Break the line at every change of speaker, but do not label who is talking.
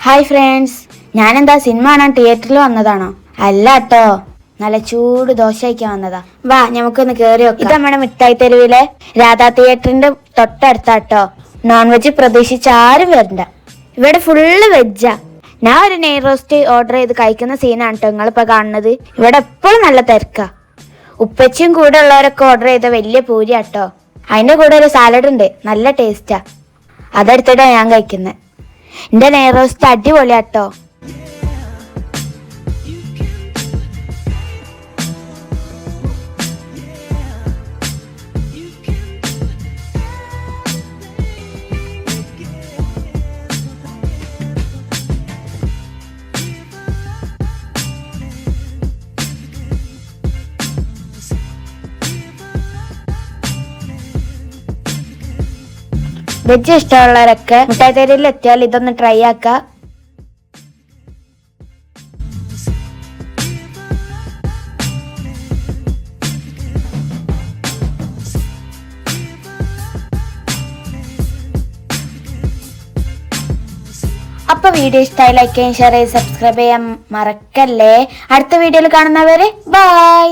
Hi friends, ഞാനെന്താ cinema കാണാൻ തിയേറ്ററിൽ വന്നതാണോ? അല്ല കേട്ടോ, നല്ല ചൂട് ദോശ കഴിക്കാൻ വന്നതാ. വാ നമുക്കൊന്ന് കേറി നോക്കാം. ഇത് നമ്മുടെ മിഠായി തെരുവിലെ രാധാ തിയേറ്ററിന്റെ തൊട്ടടുത്താട്ടോ. നോൺ വെജ് പ്രതീക്ഷിച്ച് ആരും വരണ്ട, ഇവിടെ ഫുള്ള് വെജാ. ഞാൻ ഒരു നെയ് റോസ്റ്റ് ഓർഡർ ചെയ്ത് കഴിക്കുന്ന സീനാണ് കേട്ടോ നിങ്ങളിപ്പോ കാണുന്നത്. ഇവിടെ എപ്പോഴും നല്ല തിരക്കാ. ഉപ്പച്ചിയും കൂടെ ഉള്ളവരൊക്കെ ഓർഡർ ചെയ്ത വലിയ പൂരിയാട്ടോ. അതിന്റെ കൂടെ ഒരു സാലഡ് ഉണ്ട്, നല്ല ടേസ്റ്റാ. അതെടുത്തിട്ടാ ഞാൻ കഴിക്കുന്നത്. എന്റെ നെയ് റോസ്റ്റ് അടിപൊളിയാട്ടോ. വെജ് ഇഷ്ടമുള്ളവരൊക്കെ മിഠായി തെരുവിൽ എത്തിയാൽ ഇതൊന്ന് ട്രൈ ആക്ക. അപ്പൊ വീഡിയോ ഇഷ്ടമായി ലൈക്ക് ചെയ്യാൻ, ഷെയർ ചെയ്ത് സബ്സ്ക്രൈബ് ചെയ്യാൻ മറക്കല്ലേ. അടുത്ത വീഡിയോയിൽ കാണുന്നവരെ ബൈ.